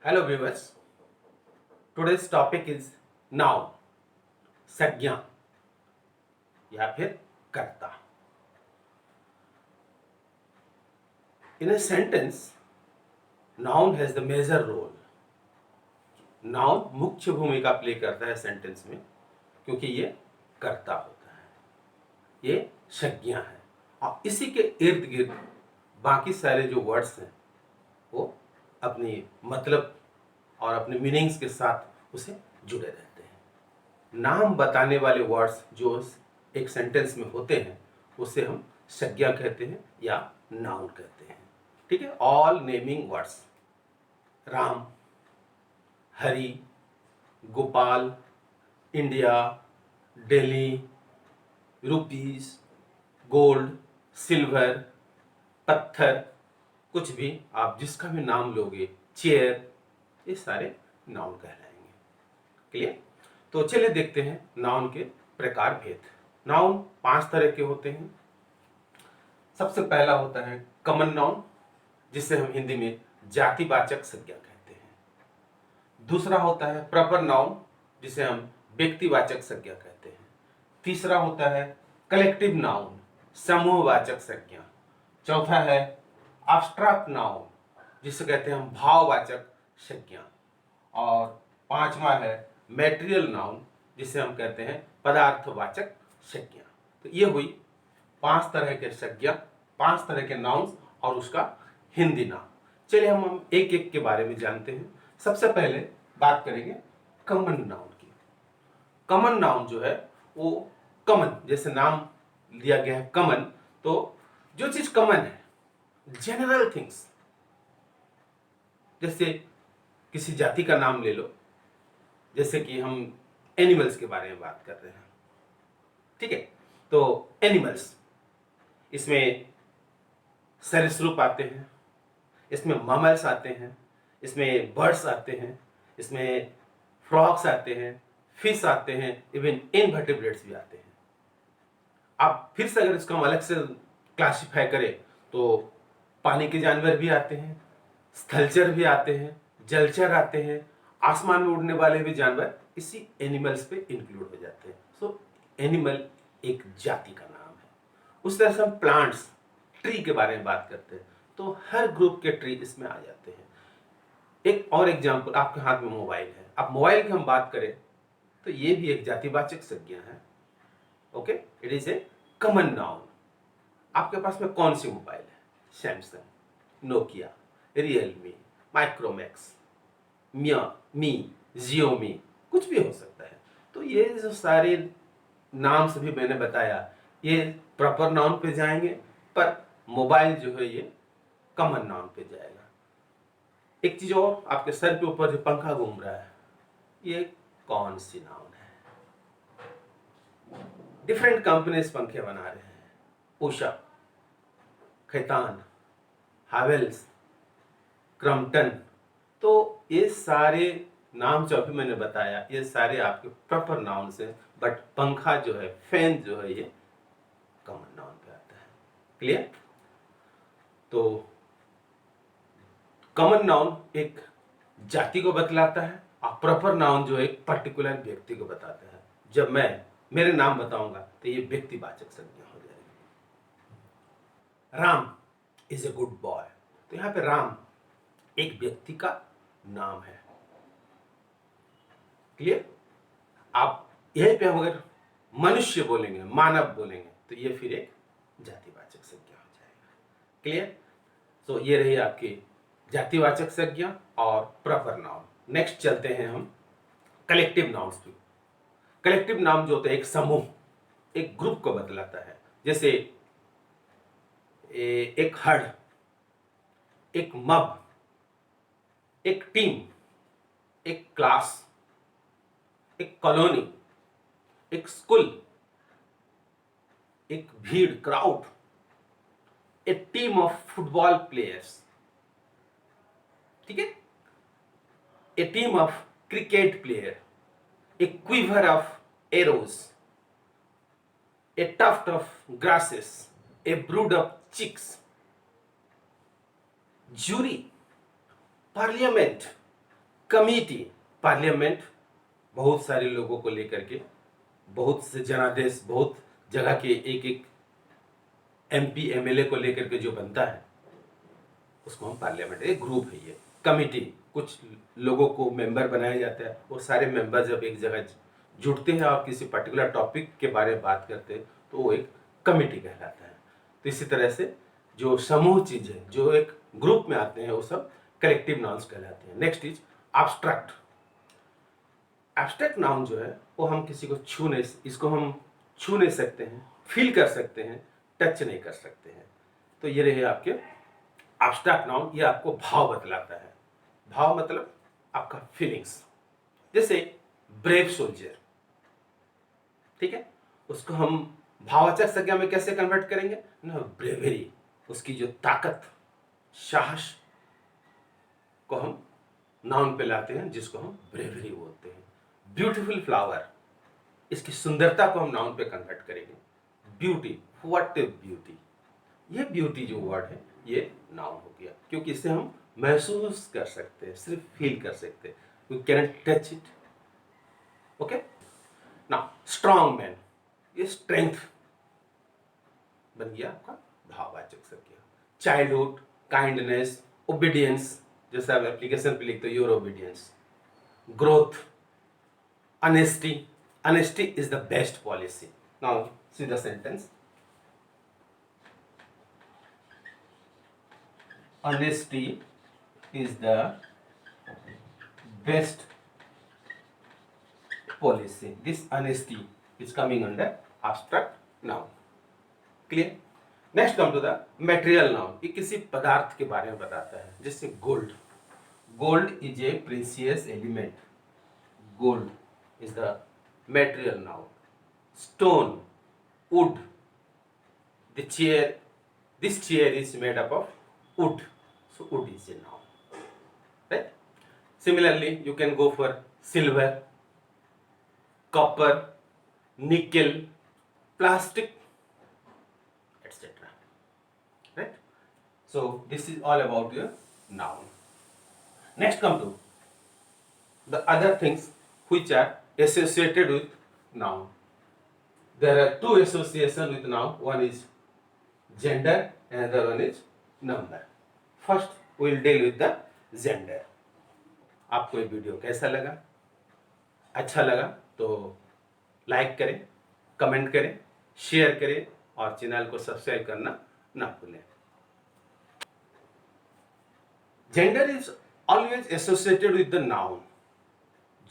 Hello viewers, today's topic is noun, संज्ञा या फिर कर्ता। In a sentence noun has the major role. Noun मुख्य भूमिका प्ले करता है सेंटेंस में, क्योंकि ये कर्ता होता है, ये संज्ञा है और इसी के इर्द गिर्द बाकी सारे जो वर्ड्स हैं वो अपनी मतलब और अपने मीनिंग्स के साथ उसे जुड़े रहते हैं। नाम बताने वाले वर्ड्स जो एक सेंटेंस में होते हैं उसे हम संज्ञा कहते हैं या नाउन कहते हैं। ठीक है, all naming words, Ram, Hari, Gopal, India, Delhi, rupees, gold, silver, पत्थर, कुछ भी आप जिसका भी नाम लोगे, चेयर, ये सारे नाउन कहलाएंगे। क्लियर? तो चलिए देखते हैं नाउन के प्रकार भेद। नाउन 5 तरह के होते हैं। सबसे पहला होता है कॉमन नाउन, जिसे हम हिंदी में जातिवाचक संज्ञा कहते हैं। दूसरा होता है प्रॉपर नाउन, जिसे हम व्यक्तिवाचक संज्ञा कहते हैं। तीसरा होता है कलेक्टिव नाउन, समूहवाचक संज्ञा। चौथा है एब्स्ट्रैक्ट नाउन, जिसे कहते हैं हम भाववाचक संज्ञा। और पांचवा है मैटेरियल नाउन, जिसे हम कहते हैं पदार्थवाचक संज्ञा। तो ये हुई 5 तरह के संज्ञा, 5 तरह के नाउन्स और उसका हिंदी नाम। चलिए हम एक एक के बारे में जानते हैं। सबसे पहले बात करेंगे कॉमन नाउन की। कॉमन नाउन जो है वो कॉमन, जैसे नाम दिया गया है कॉमन, तो जो चीज कॉमन है, जनरल थिंग्स, जैसे किसी जाति का नाम ले लो, जैसे कि हम एनिमल्स के बारे में बात कर रहे हैं। ठीक है, तो एनिमल्स, इसमें सरीसृप आते हैं, इसमें मैमल्स आते हैं, इसमें बर्ड्स आते हैं, इसमें फ्रॉग्स आते हैं, फिश आते हैं, इवन इनवर्टिब्रेट्स भी आते हैं। आप फिर से अगर इसको हम अलग से क्लासिफाई करें तो पानी के जानवर भी आते हैं, स्थलचर भी आते हैं, जलचर आते हैं, आसमान में उड़ने वाले भी जानवर इसी एनिमल्स पे इंक्लूड हो जाते हैं। सो एनिमल एक जाति का नाम है। उस तरह से हम प्लांट्स, ट्री के बारे में बात करते हैं तो हर ग्रुप के ट्री इसमें आ जाते हैं। एक और एग्जांपल, आपके हाथ में मोबाइल है, आप मोबाइल की हम बात करें तो ये भी एक जातिवाचक संज्ञा है। Okay, it is a common noun. आपके पास में कौन सी मोबाइल है? सैमसंग, नोकिया, रियलमी, माइक्रोमैक्स, मी, जियोमी, कुछ भी हो सकता है। तो ये जो सारे नाम सभी मैंने बताया, ये प्रॉपर नाउन पे जाएंगे, पर मोबाइल जो है ये कॉमन नाउन पे जाएगा। एक चीज और, आपके सर के ऊपर जो पंखा घूम रहा है, ये कौन सी नाउन है? डिफरेंट कंपनीज पंखे बना रहे हैं, उषा, खैतान, हावेल्स, क्रम्पटन। तो ये सारे नाम जो अभी मैंने बताया, ये सारे आपके प्रॉपर नाउन हैं, बट पंखा जो है, फैन जो है, ये कॉमन नाउन पे आता है। क्लियर? तो कॉमन नाउन एक जाति को बतलाता है और प्रॉपर नाउन जो एक पर्टिकुलर व्यक्ति को बताता है। जब मैं मेरे नाम बताऊंगा तो ये व्यक्तिवाचक संज्ञा हो जाएगी। Ram is a good boy, तो यहां पे राम एक व्यक्ति का नाम है। क्लियर? आप यहीं पे अगर मनुष्य बोलेंगे, मानव बोलेंगे, तो ये फिर एक जातिवाचक संज्ञा हो जाएगा। क्लियर? तो ये रही आपकी जातिवाचक संज्ञा और प्रॉपर नाउन। नेक्स्ट चलते हैं हम कलेक्टिव नाउन्स पे। कलेक्टिव नाउन जो होता है एक समूह, एक ग्रुप को बतलाता है। जैसे एक हर्ड, एक मब, एक टीम, एक क्लास, एक कॉलोनी, एक स्कूल, एक भीड़, crowd, a team of football players. ठीक है, a team of cricket player, a quiver of arrows, a tuft of grasses, a brood of chicks, jury, parliament, committee, parliament बहुत सारे लोगों को लेकर के, बहुत से जनादेश, बहुत जगह के एक एक एमपी एमएलए को लेकर के जो बनता है उसको हम पार्लियामेंट, एक ग्रुप है ये कमिटी, कुछ लोगों को मेंबर बनाया जाता है और सारे मेंबर जब एक जगह जुड़ते हैं और किसी पर्टिकुलर टॉपिक के बारे में बात करते हैं तो वो एक कमिटी कहलाता है। तो इसी तरह से जो समूह चीजें जो एक ग्रुप में आते हैं वो सब कलेक्टिव नाउन्स कहलाते हैं। Next is abstract. Abstract noun जो है वो हम किसी को इसको हम छू नहीं सकते हैं, फील कर सकते हैं, टच नहीं कर सकते हैं। तो ये रहे आपके एब्स्ट्रैक्ट नाउन। ये आपको भाव बतलाता है। भाव मतलब आपका फीलिंग्स। जैसे ब्रेव सोल्जर, ठीक है, उसको हम भाववाचक संज्ञा में कैसे कन्वर्ट करेंगे ना, ब्रेवरी, उसकी जो ताकत, साहस को हम नाउन पे लाते हैं जिसको हम ब्रेवरी बोलते हैं। ब्यूटीफुल फ्लावर, इसकी सुंदरता को हम नाउन पे कन्वर्ट करेंगे। ब्यूटी, व्हाट ए ब्यूटी, ये ब्यूटी जो वर्ड है ये नाउन हो गया क्योंकि इसे हम महसूस कर सकते हैं, सिर्फ फील कर सकते हैं, we can touch it. Okay, now strong man, ये स्ट्रेंथ बन गया आपका भाववाचक संज्ञा। चाइल्डहुड, काइंडनेस, ओबीडियंस, जैसे आप एप्लीकेशन पे लिखते हो your obedience. Growth, honesty, honesty is the best policy. Now see the sentence, honesty is the best policy. This honesty is coming under abstract noun. Clear? Next come to the material noun. ये किसी पदार्थ के बारे में बताता है, जैसे gold. Gold is a precious element. Gold is the material noun. Stone, wood. The chair, this chair is made up of wood. So wood is a noun, right? Similarly, you can go for silver, copper, nickel, plastic, etc. Right? So this is all about your noun. Next come to the other things which are associated with noun. There are two associations with noun. One is gender and another one is number. First we will deal with the gender. आपको ये video कैसा लगा? अच्छा लगा तो like करें, comment करें, share करें और चैनल को सब्सक्राइब करना ना भूलें। Gender is always associated with the noun.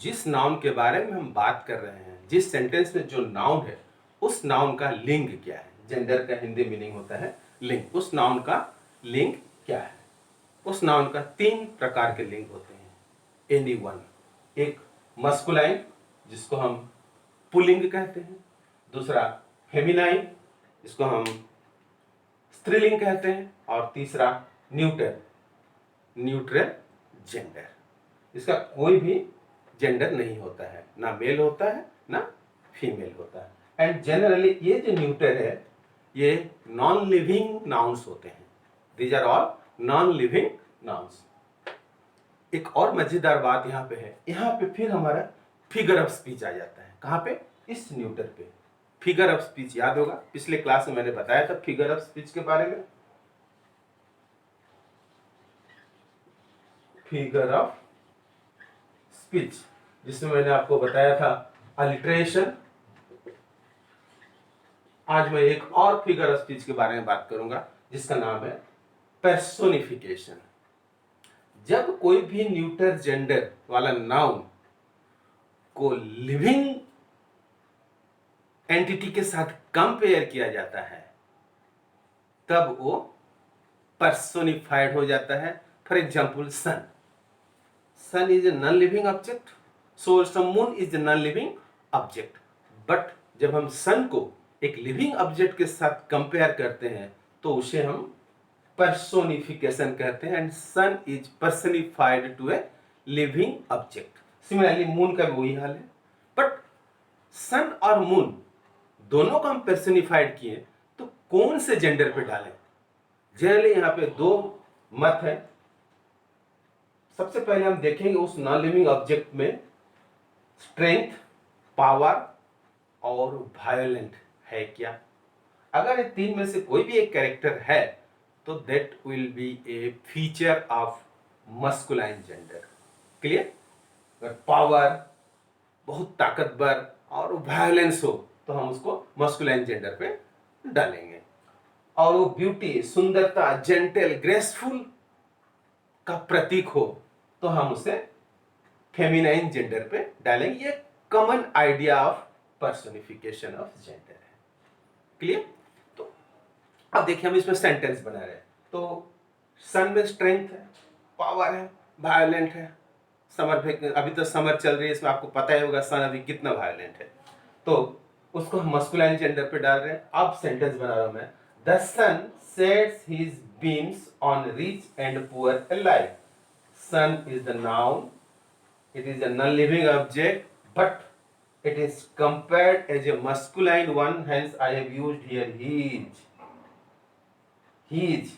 जिस नाउन के बारे में हम बात कर रहे हैं, जिस सेंटेंस में जो नाउन है उस नाउन का लिंग क्या है। जेंडर का हिंदी मीनिंग होता है लिंग। उस नाउन का लिंग क्या है? उस नाउन का 3 प्रकार के लिंग होते हैं। एनी वन, एक मस्कुलाइन जिसको हम पुल्लिंग कहते हैं, दूसरा फेमिनाइन जिसको हम स्त्रीलिंग कहते हैं और तीसरा न्यूट्रल जेंडर। इसका कोई भी जेंडर नहीं होता है, ना मेल होता है ना फीमेल होता है। एंड जनरली ये जो न्यूट्रल है ये नॉन लिविंग नाउन्स होते हैं। These are all non living nouns. एक और मजेदार बात यहाँ पे है, यहाँ पे फिर हमारा फिगर ऑफ स्पीच आ जाता है। कहाँ पे? इस न्यूटर पे। फिगर ऑफ स्पीच याद होगा, पिछले क्लास में मैंने बताया था फिगर ऑफ स्पीच के बारे में। फिगर ऑफ स्पीच जिसमें मैंने आपको बताया था अलिट्रेशन। आज मैं एक और फिगर ऑफ स्पीच के बारे में बात करूंगा जिसका नाम है पर्सोनिफिकेशन। जब कोई भी न्यूटर जेंडर वाला नाउन को लिविंग एंटिटी के साथ कंपेयर किया जाता है तब वो पर्सोनिफाइड हो जाता है। For example sun, sun is a non living object, so moon is a non living object. But जब हम सन को एक लिविंग ऑब्जेक्ट के साथ कंपेयर करते हैं तो उसे हम पर्सोनिफिकेशन कहते हैं। And sun is personified to a living object. Similarly moon का भी वही हाल है। बट सन और मून दोनों को हम पर्सनिफाइड किए तो कौन से जेंडर पे डालें? जनरली यहाँ पे 2 मत है, सबसे पहले हम देखेंगे उस नॉन लिविंग ऑब्जेक्ट में स्ट्रेंथ, पावर और वायलेंट है क्या। अगर ये तीन में से कोई भी एक कैरेक्टर है तो that will be A feature of masculine gender. Clear. अगर पावर, बहुत ताकतवर और वायलेंस हो तो हम उसको मस्कुलाइन जेंडर पे डालेंगे। और वो ब्यूटी, सुंदरता, जेंटल, ग्रेसफुल का प्रतीक हो तो हम उसे फेमिनाइन जेंडर पे डालेंगे। ये common idea of personification of gender है। क्लियर। तो अब देखिए हम इसमें सेंटेंस बना रहे हैं। तो सन में स्ट्रेंथ है, पावर है, वायलेंट है। समर, अभी तो समर चल रही है, इसमें आपको पता ही होगा सन अभी कितना वायलेंट है। तो उसको हम मस्कुलाइन जेंडर पे डाल रहे हैं। अब सेंटेंस बना रहा हूं मैं। The sun sets his beams on rich and poor alike. Sun is the noun, it is a non-living object, but it is compared as a masculine one, hence I have used here his. His.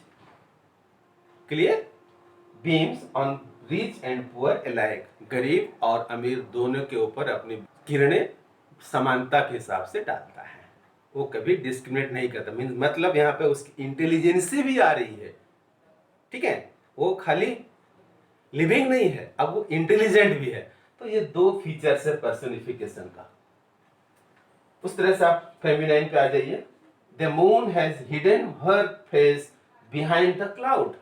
Clear? Beams on rich and poor alike. गरीब और अमीर दोनों के ऊपर अपनी किरणें समानता के हिसाब से डालता है। वो कभी डिस्क्रिमिनेट नहीं करता। मीन्स मतलब यहाँ पे उसकी इंटेलिजेंसी भी आ रही है। ठीक है, वो खाली लिविंग नहीं है, अब वो इंटेलिजेंट भी है। तो ये दो फीचर्स है पर्सोनिफिकेशन का। उस तरह से आप फेमिनाइन पे आ जाइए। The moon has hidden her face behind the cloud.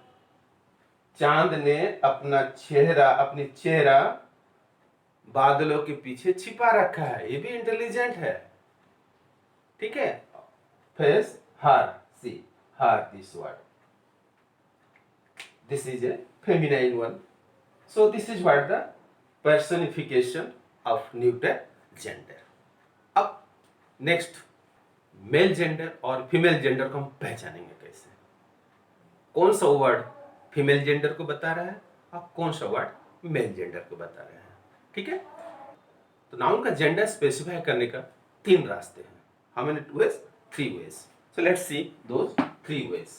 चांद ने अपनी चेहरा बादलों के पीछे छिपा रखा है। ये भी इंटेलिजेंट है। ठीक है। Face, her, see, her, this word, this is a feminine one. So this is what the personification of neuter gender. अब नेक्स्ट मेल जेंडर और फीमेल जेंडर को हम पहचानेंगे कैसे। कौन सा वर्ड फीमेल जेंडर को बता रहा है और कौन सा वर्ड मेल जेंडर को बता रहे हैं। ठीक है। तो नाउन का जेंडर स्पेसिफाई करने का तीन रास्ते हैं। How many ways? 3 ways. So let's see those 3 ways.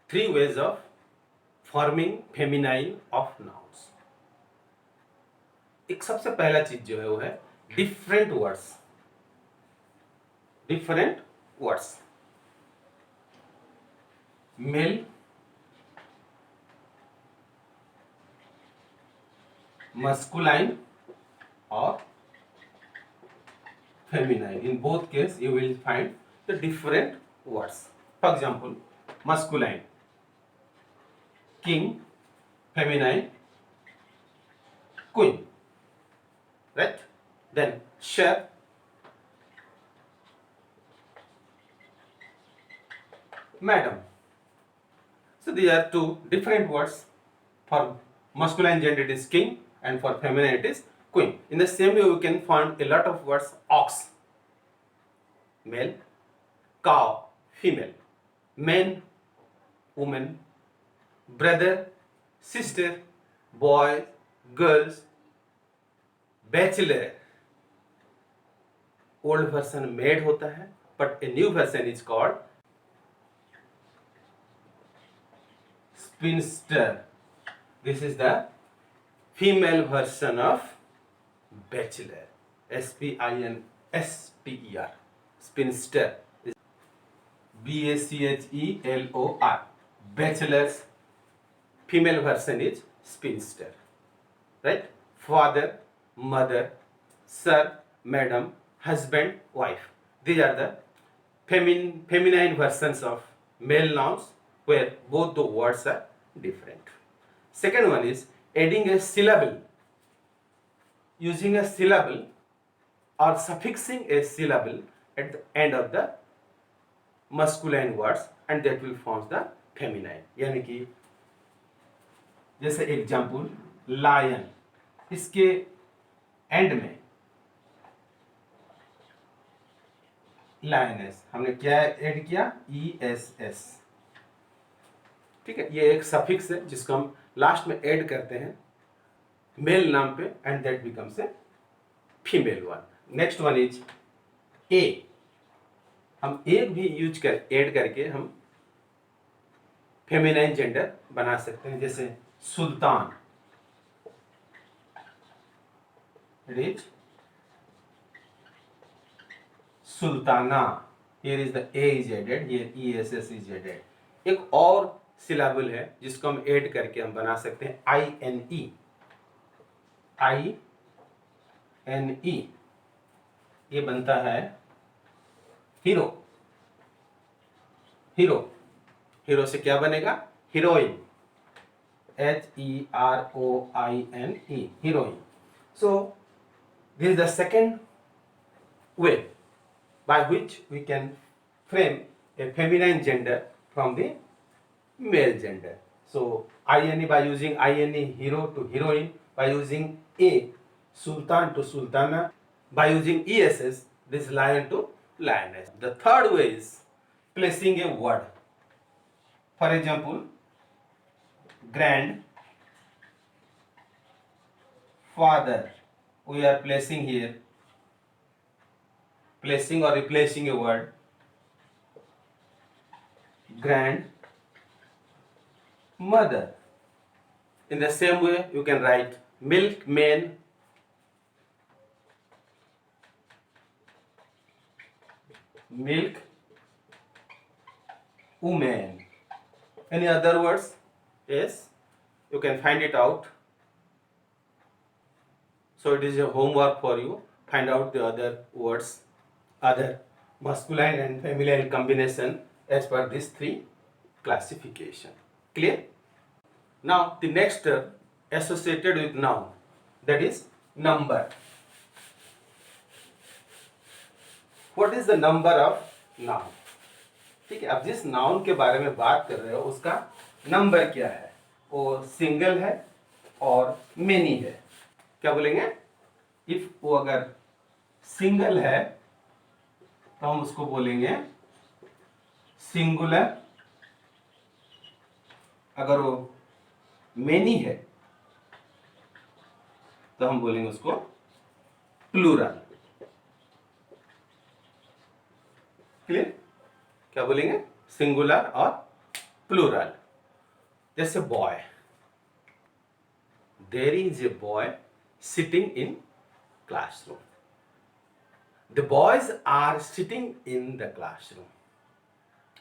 Three ways of forming feminine of nouns. एक सबसे पहला चीज जो है वो है different words. Different words, male, masculine और फेमिनाइन। In both case you will find the different words. For example masculine king, feminine queen, right? Then chef, madam. So these are two different words. For masculine gender it is king and for feminine it is queen. In the same way we can find a lot of words. Ox, male, cow, female, men, woman, brother, sister, boy, girls, bachelor. Old version maid होता है, but a new version is called spinster. This is the female version of bachelor. SPINSTER, spinster. BACHELOR, bachelors. Female version is spinster, right? Father, mother, sir, madam, husband, wife. These are the feminine versions of male nouns where both the words are different. Second one is adding a syllable, using a syllable or suffixing a syllable at the end of the masculine words and that will form the feminine. यानी कि जैसे example lion, इसके and में lioness हमने क्या add किया? ESS. ठीक है, ये एक सफिक्स है जिसको हम लास्ट में ऐड करते हैं मेल नाम पे and that becomes a female one. Next one is a. हम एक भी ऐड करके हम फेमिनाइन जेंडर बना सकते हैं, जैसे सुल्तान, इट इज सुल्ताना, here is the a is added, here ess is added। एक और सिलाबल है जिसको हम ऐड करके हम बना सकते हैं I-N-E, ये बनता है हीरो। हीरो से क्या बनेगा? Heroine, Heroine, heroine. So this is the second way by which we can frame a feminine gender from the male gender. So INE, by using INE, hero to heroine, by using A, sultan to sultana, by using ESS, this lion to lioness. The third way is placing a word. For example, grandfather, we are placing here, placing or replacing a word, grandmother. In the same way, you can write milkman, milk woman. Any other words? Yes, you can find it out. So it is a homework for you. Find out the other words, other masculine and feminine combination as per these three classification. Clear? Now the next associated with noun, that is number. What is the number of noun? ठीक है, अब जिस noun के बारे में बात कर रहे हो उसका नंबर क्या है? वो सिंगल है और मेनी है। क्या बोलेंगे? इफ वो अगर सिंगल है तो हम उसको बोलेंगे सिंगुलर, अगर वो मेनी है तो हम बोलेंगे उसको प्लूरल। क्लियर? क्या बोलेंगे? सिंगुलर और प्लूरल। जैसे boy, there is a boy sitting in classroom, the boys are sitting in the classroom.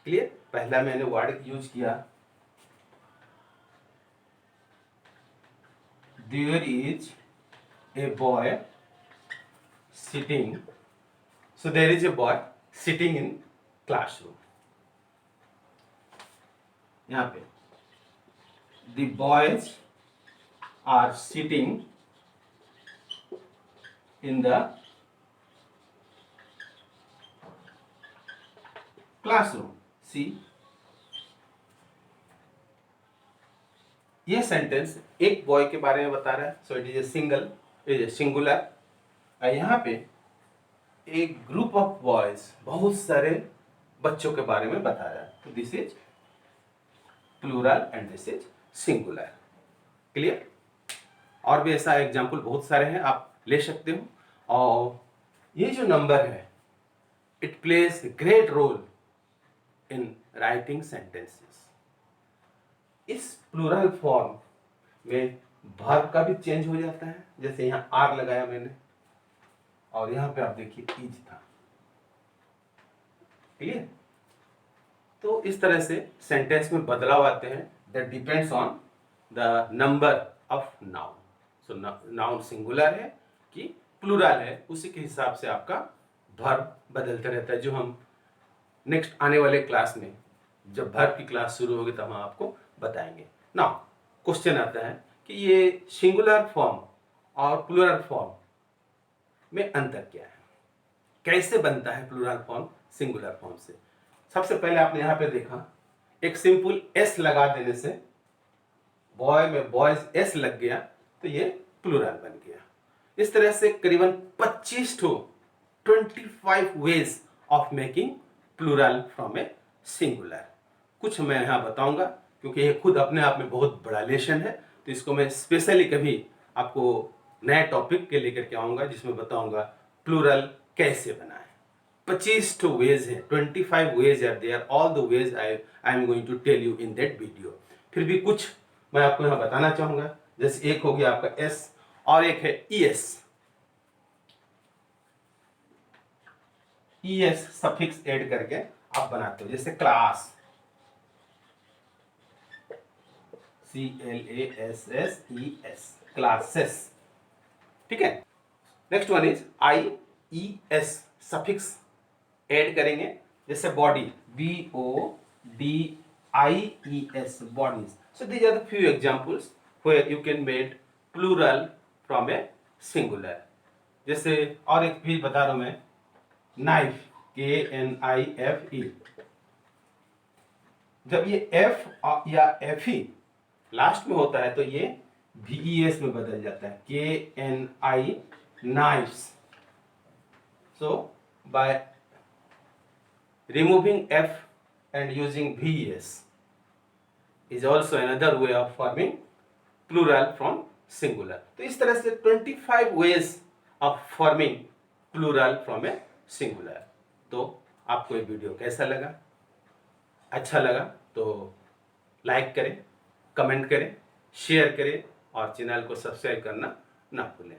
Clear? पहला मैंने वर्ड यूज किया, there is a boy sitting, so there is a boy sitting in classroom. यहां पे the boys are sitting in the classroom. See, ये sentence एक boy के बारे में बता रहा है, so it is a single, is a singular. यहां पे एक ग्रुप ऑफ बॉयज, बहुत सारे बच्चों के बारे में बता रहा है, तो this is plural and this is singular. Clear? और भी ऐसा एग्जाम्पल बहुत सारे हैं, आप ले सकते हो। और ये जो नंबर है, it plays great role in writing sentences. इस प्लूरल फॉर्म में वर्ब का भी चेंज हो जाता है, जैसे यहाँ आर लगाया मैंने और यहाँ पे आप देखिए इज था। क्लियर? तो इस तरह से सेंटेंस में बदलाव आते हैं, that depends on the number of noun. So noun singular है कि प्लूरल है, उसी के हिसाब से आपका वर्ब बदलता रहता है, जो हम नेक्स्ट आने वाले क्लास में, जब वर्ब की क्लास शुरू होगी तब हम आपको बताएंगे। नाउ क्वेश्चन आता है कि ये सिंगुलर फॉर्म और प्लूरल फॉर्म में अंतर क्या है? कैसे बनता है प्लूरल फॉर्म सिंगुलर फॉर्म से? सबसे पहले आपने यहाँ पे देखा, एक सिंपल एस लगा देने से बॉय में बॉयज एस लग गया तो ये प्लूरल बन गया। इस तरह से करीबन 25 ways of making plural from a singular. कुछ मैं यहाँ बताऊंगा क्योंकि ये खुद अपने आप में बहुत बड़ा लेसन है, तो इसको मैं स्पेशली कभी आपको नए टॉपिक के लेकर के आऊंगा जिसमें बताऊंगा प्लूरल कैसे बनाएं। 25 to ways है, 25 ways are there. All the ways I am going to tell you in that video. फिर भी कुछ मैं आपको यहाँ बताना चाहूंगा. जैसे एक हो गया आपका S और एक है ES. ES सफिक्स ऐड करके आप बनाते हो, जैसे क्लास, CLASSES, क्लासेस. ठीक है. Next one is IES suffix add करेंगे, जैसे body, BODIES, bodies. So these are the few examples where you can make plural from a singular. जैसे और एक भी बता रहा हूं मैं, नाइफ, KNIFE. जब ये F या FE लास्ट में होता है तो ये VES में बदल जाता है, KNI, knives. So by removing F and using VES is also another way of forming plural from singular. तो इस तरह से 25 ways of forming plural from a singular. तो आपको ये वीडियो कैसा लगा? अच्छा लगा तो लाइक करें, कमेंट करें, शेयर करें और चैनल को सब्सक्राइब करना ना भूलें.